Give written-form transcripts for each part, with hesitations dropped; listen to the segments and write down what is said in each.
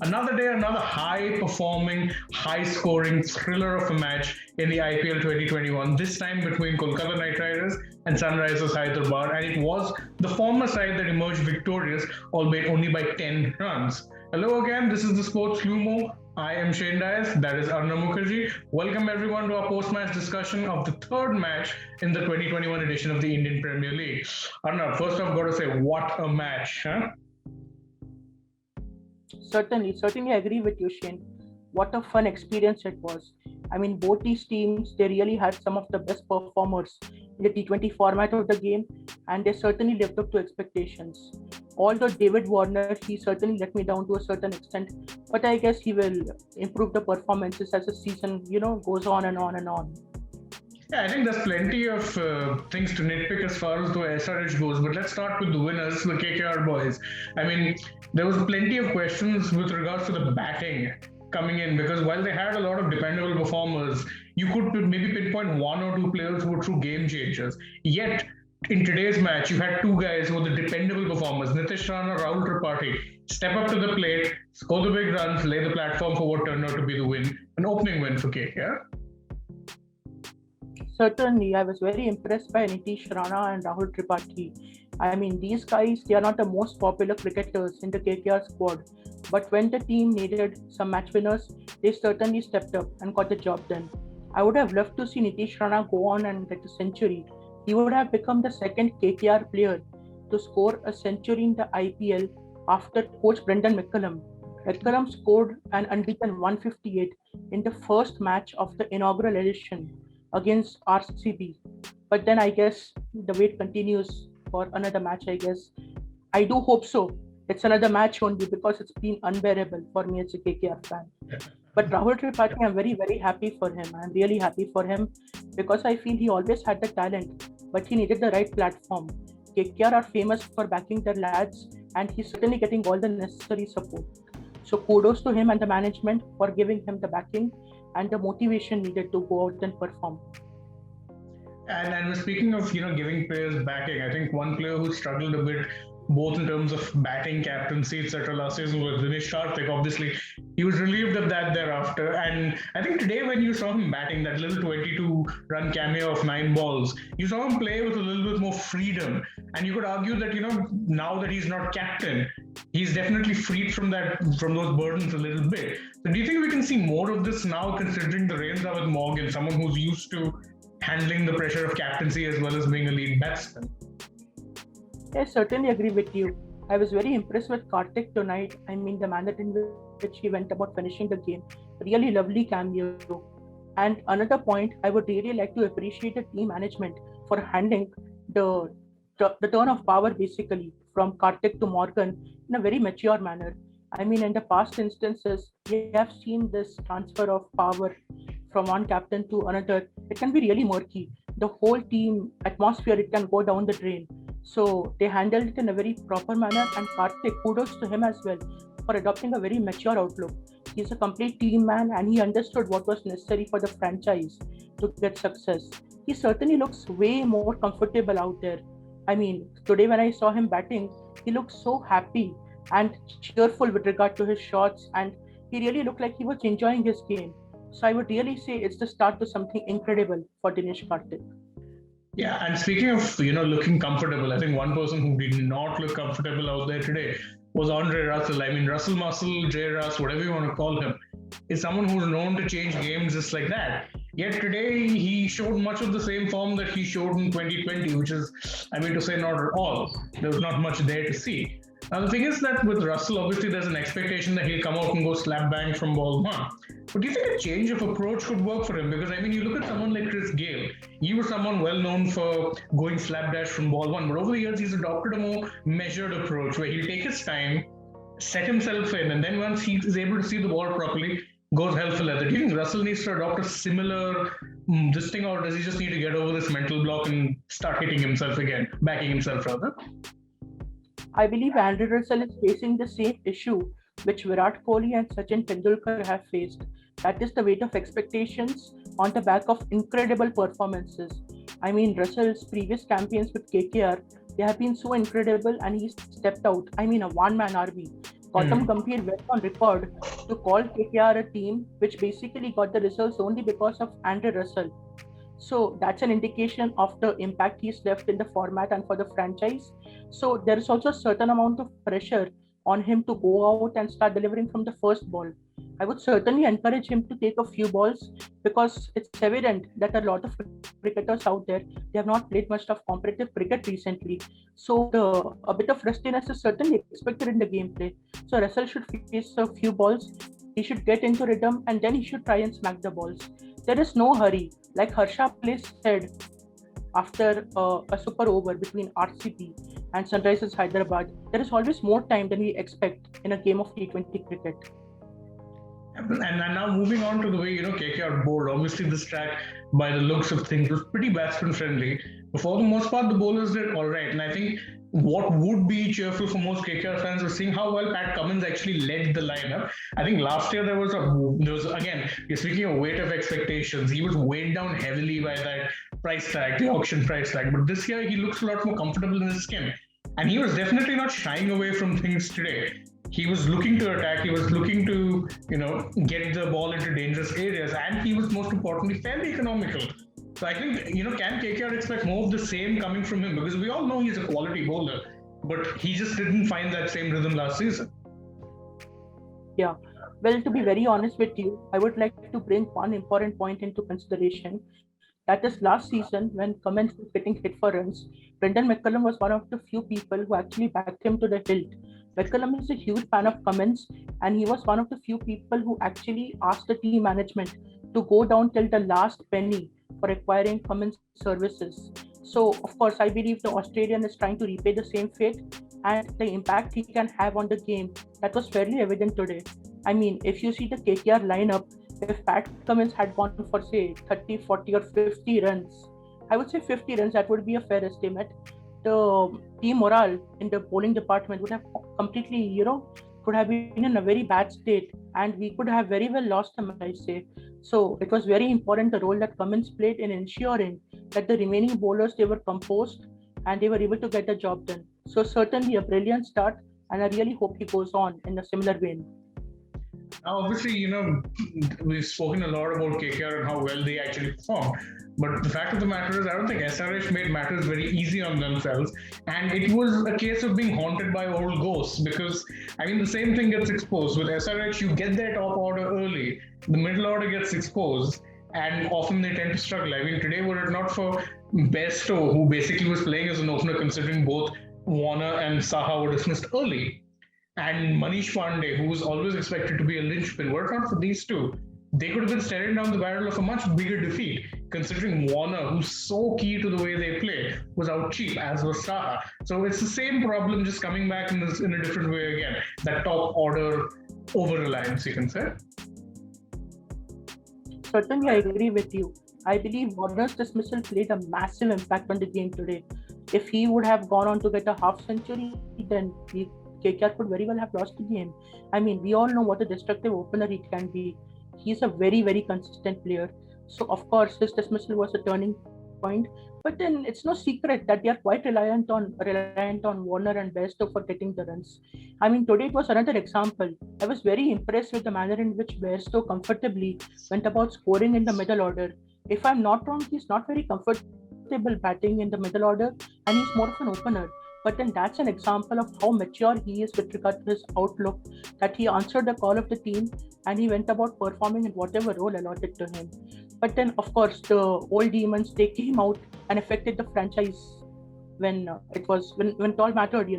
Another day, another high-performing, high-scoring thriller of a match in the IPL 2021. This time between Kolkata Knight Riders and Sunrisers Hyderabad, and it was the former side that emerged victorious, albeit only by 10 runs. Hello again. This is the Sports Lumo. I am Shane Dias, that is Arnab Mukherjee. Welcome everyone to our post-match discussion of the third match in the 2021 edition of the Indian Premier League. Arnab, first I've got to say, what a match, huh? Certainly agree with you, Shane. What a fun experience it was. I mean, both these teams, they really had some of the best performers in the T20 format of the game, and they certainly lived up to expectations. Although David Warner, he certainly let me down to a certain extent, but I guess he will improve the performances as the season, goes on and on and on. Yeah, I think there's plenty of things to nitpick as far as the SRH goes, but let's start with the winners, the KKR boys. I mean, there was plenty of questions with regards to the batting coming in, because while they had a lot of dependable performers, you could maybe pinpoint one or two players who were true game changers. Yet, in today's match, you had two guys who were the dependable performers, Nitish Rana, Rahul Tripathi, step up to the plate, score the big runs, lay the platform for what turned out to be the win, an opening win for KKR. Certainly, I was very impressed by Nitish Rana and Rahul Tripathi. I mean, these guys, they are not the most popular cricketers in the KKR squad. But when the team needed some match winners, they certainly stepped up and got the job done. I would have loved to see Nitish Rana go on and get a century. He would have become the second KKR player to score a century in the IPL after coach Brendan McCullum. McCullum scored an unbeaten 158 in the first match of the inaugural edition against RCB. But then I guess the wait continues for another match, I guess. I do hope so. It's another match only because it's been unbearable for me as a KKR fan. But Rahul Tripathi, I'm very, very happy for him. I'm really happy for him because I feel he always had the talent, but he needed the right platform. KKR are famous for backing their lads, and he's certainly getting all the necessary support. So kudos to him and the management for giving him the backing and the motivation needed to go out and perform. And speaking of giving players backing, I think one player who struggled a bit both in terms of batting, captaincy, etc. last season was Dinesh Karthik. Obviously, he was relieved of that thereafter. And I think today when you saw him batting that little 22-run cameo of 9 balls, you saw him play with a little bit more freedom. And you could argue that, now that he's not captain, he's definitely freed from those burdens a little bit. So do you think we can see more of this now, considering the reins are with Morgan, someone who's used to handling the pressure of captaincy as well as being a lead batsman? I certainly agree with you. I was very impressed with Karthik tonight. I mean, the manner in which he went about finishing the game, really lovely cameo. And another point, I would really like to appreciate the team management for handling the turn of power basically from Karthik to Morgan in a very mature manner. I mean, in the past instances, we have seen this transfer of power from one captain to another. It can be really murky. The whole team atmosphere, it can go down the drain. So they handled it in a very proper manner, and Karthik, kudos to him as well for adopting a very mature outlook. He's a complete team man and he understood what was necessary for the franchise to get success. He certainly looks way more comfortable out there. I mean, today when I saw him batting, he looked so happy and cheerful with regard to his shots, and he really looked like he was enjoying his game. So I would really say it's the start to something incredible for Dinesh Karthik. Yeah, and speaking of looking comfortable, I think one person who did not look comfortable out there today was Andre Russell. I mean, Russell Muscle, J. Russ, whatever you want to call him, is someone who's known to change games just like that. Yet today he showed much of the same form that he showed in 2020, which is, to say not at all. There was not much there to see. Now, the thing is that with Russell, obviously there's an expectation that he'll come out and go slap bang from ball one. But do you think a change of approach could work for him? Because, you look at someone like Chris Gayle. He was someone well known for going slapdash from ball one. But over the years, he's adopted a more measured approach where he'll take his time, set himself in, and then once he is able to see the ball properly, goes hell for leather. Do you think Russell needs to adopt a similar this thing, or does he just need to get over this mental block and start hitting himself again, backing himself rather? I believe Andre Russell is facing the same issue which Virat Kohli and Sachin Tendulkar have faced. That is the weight of expectations on the back of incredible performances. I mean, Russell's previous campaigns with KKR, they have been so incredible and he stepped out. I mean, a one-man army. Gautam Gambhir went on record to call KKR a team which basically got the results only because of Andre Russell. So that's an indication of the impact he's left in the format and for the franchise. So there is also a certain amount of pressure on him to go out and start delivering from the first ball. I would certainly encourage him to take a few balls because it's evident that a lot of cricketers out there, they have not played much of competitive cricket recently. So a bit of rustiness is certainly expected in the gameplay. So Russell should face a few balls, he should get into rhythm, and then he should try and smack the balls. There is no hurry. Like Harsha Place said after a super over between RCB and Sunrisers Hyderabad, there is always more time than we expect in a game of T20 cricket. And now moving on to the way, KKR bowled. Obviously, this track, by the looks of things, was pretty batsman friendly. But for the most part, the bowlers did all right. And I think what would be cheerful for most KKR fans was seeing how well Pat Cummins actually led the lineup. I think last year there was again, you're speaking of weight of expectations. He was weighed down heavily by that price tag, the auction price tag. But this year he looks a lot more comfortable in his skin. And he was definitely not shying away from things today. He was looking to attack. He was looking to, get the ball into dangerous areas. And he was, most importantly, fairly economical. So I think, can KKR expect more of the same coming from him? Because we all know he's a quality bowler, but he just didn't find that same rhythm last season. Yeah. Well, to be very honest with you, I would like to bring one important point into consideration. That is, last season, when Cummins was getting hit for runs, Brendan McCullum was one of the few people who actually backed him to the hilt. McCullum is a huge fan of Cummins, and he was one of the few people who actually asked the team management to go down till the last penny for acquiring Cummins' services. So, of course, I believe the Australian is trying to repay the same fate, and the impact he can have on the game, that was fairly evident today. I mean, if you see the KKR lineup, if Pat Cummins had gone for, say, 30, 40 or 50 runs, I would say 50 runs, that would be a fair estimate. The team morale in the bowling department would have completely, could have been in a very bad state, and we could have very well lost them, I say. So it was very important the role that Cummins played in ensuring that the remaining bowlers, they were composed and they were able to get the job done. So certainly a brilliant start, and I really hope he goes on in a similar vein. Now, obviously, we've spoken a lot about KKR and how well they actually performed. But the fact of the matter is, I don't think SRH made matters very easy on themselves. And it was a case of being haunted by old ghosts because, the same thing gets exposed. With SRH, you get their top order early. The middle order gets exposed. And often they tend to struggle. Today, were it not for Bairstow, who basically was playing as an opener, considering both Warner and Saha were dismissed early, and Manish Pandey, who was always expected to be a linchpin, were it not for these two, they could have been staring down the barrel of a much bigger defeat, considering Warner, who's so key to the way they play, was out cheap, as was Saha. So it's the same problem, just coming back in a different way again. That top order over-reliance, you can say. Certainly, I agree with you. I believe Warner's dismissal played a massive impact on the game today. If he would have gone on to get a half century, then KKR could very well have lost the game. We all know what a destructive opener he can be. He's a very, very consistent player. So, of course, his dismissal was a turning point. But then it's no secret that they are quite reliant on Warner and Bairstow for getting the runs. Today it was another example. I was very impressed with the manner in which Bairstow comfortably went about scoring in the middle order. If I'm not wrong, he's not very comfortable batting in the middle order, and he's more of an opener. But then that's an example of how mature he is with regard to his outlook, that he answered the call of the team and he went about performing in whatever role allotted to him. But then, of course, the old demons, they came out and affected the franchise when it all mattered,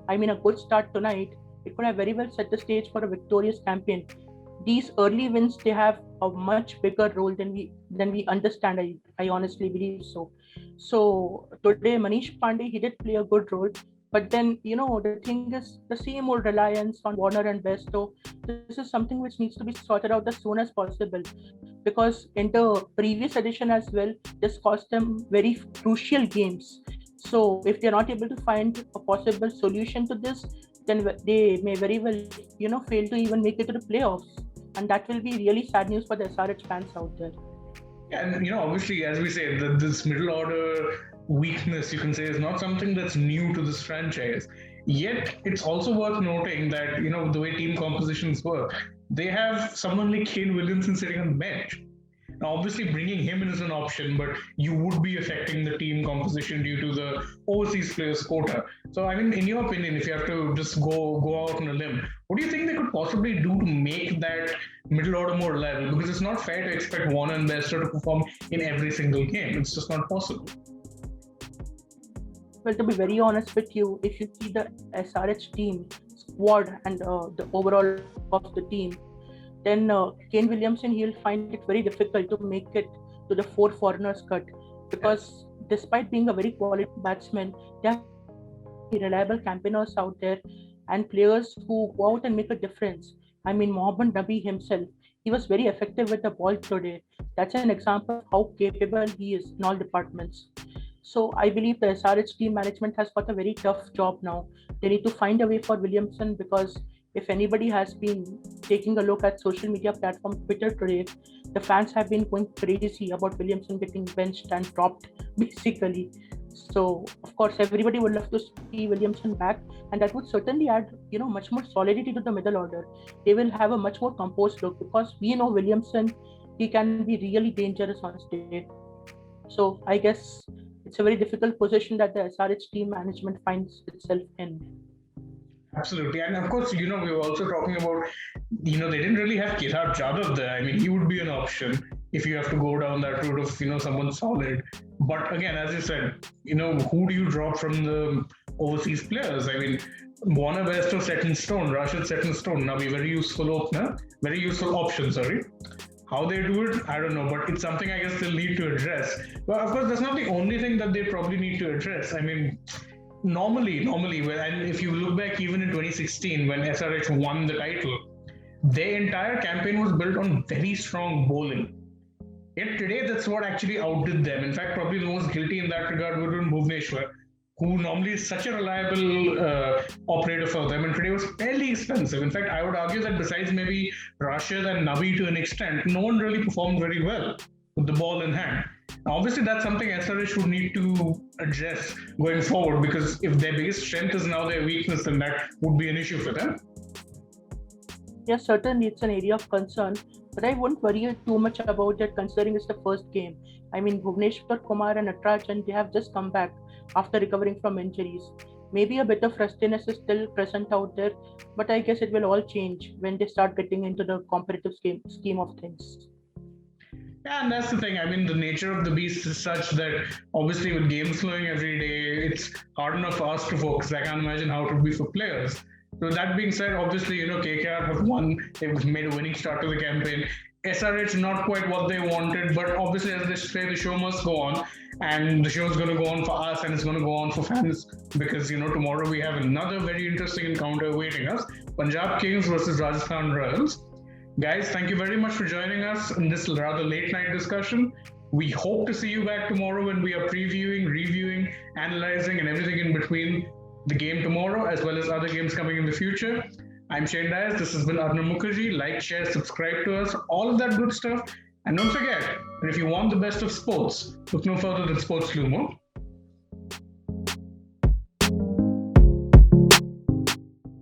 A good start tonight, it could have very well set the stage for a victorious campaign. These early wins, they have a much bigger role than we understand. I honestly believe so. So today, Manish Pandey, he did play a good role. But then, the thing is, the same old reliance on Warner and Bairstow, this is something which needs to be sorted out as soon as possible. Because in the previous edition as well, this cost them very crucial games. So if they're not able to find a possible solution to this, then they may very well, fail to even make it to the playoffs. And that will be really sad news for the SRH fans out there. And, obviously, as we say, this middle order weakness, you can say, is not something that's new to this franchise. Yet, it's also worth noting that, the way team compositions work, they have someone like Kane Williamson sitting on the bench. Now, obviously, bringing him in is an option, but you would be affecting the team composition due to the overseas players quota. So, I mean, in your opinion, if you have to just go out on a limb, what do you think they could possibly do to make that middle order more level? Because it's not fair to expect Warner and Bairstow to perform in every single game. It's just not possible. Well, to be very honest with you, if you see the SRH team squad and the overall of the team, then Kane Williamson, he'll find it very difficult to make it to the 4 foreigners cut, because despite being a very quality batsman, there are reliable campaigners out there and players who go out and make a difference. I mean, Mohammad Nabi himself, he was very effective with the ball today. That's an example of how capable he is in all departments. So I believe the SRH team management has got a very tough job now. They need to find a way for Williamson, because if anybody has been taking a look at social media platform Twitter today, the fans have been going crazy about Williamson getting benched and dropped, basically. So, of course, everybody would love to see Williamson back, and that would certainly add, much more solidity to the middle order. They will have a much more composed look, because we know Williamson, he can be really dangerous on his day. So, I guess it's a very difficult position that the SRH team management finds itself in. Absolutely. And of course, we were also talking about, they didn't really have Kedar Jadhav there. I mean, he would be an option if you have to go down that route of, someone solid. But again, as you said, who do you drop from the overseas players? I mean, Warner Bairstow set in stone, Rashid set in stone. Now, very useful opener, very useful option, sorry. How they do it, I don't know, but it's something I guess they'll need to address. Well, of course, that's not the only thing that they probably need to address. I mean, normally, and if you look back even in 2016 when SRH won the title, their entire campaign was built on very strong bowling. Yet today, that's what actually outdid them. In fact, probably the most guilty in that regard would have been Bhuvneshwar, who normally is such a reliable operator for them, and today was fairly expensive. In fact, I would argue that besides maybe Rashid and Nabi to an extent, no one really performed very well with the ball in hand. Now, obviously, that's something SRH would need to address going forward, because if their biggest strength is now their weakness, then that would be an issue for them. Yes, certainly it's an area of concern, but I wouldn't worry too much about it considering it's the first game. I mean, Bhuvneshwar Kumar and Natarajan, they have just come back after recovering from injuries. Maybe a bit of rustiness is still present out there, but I guess it will all change when they start getting into the competitive scheme of things. Yeah, and that's the thing. I mean, the nature of the beast is such that obviously with games flowing every day, it's hard enough for us to focus. I can't imagine how it would be for players. So that being said, obviously, KKR have won. They've made a winning start to the campaign. SRH not quite what they wanted, but obviously, as they say, the show must go on, and the show is going to go on for us, and it's going to go on for fans, because tomorrow we have another very interesting encounter awaiting us: Punjab Kings versus Rajasthan Royals. Guys, thank you very much for joining us in this rather late night discussion. We hope to see you back tomorrow when we are previewing, reviewing, analyzing, and everything in between the game tomorrow, as well as other games coming in the future. I'm Shane Dias. This has been Arnab Mukherjee. Like, share, subscribe to us, all of that good stuff. And don't forget, that if you want the best of sports, look no further than Sports Lumo.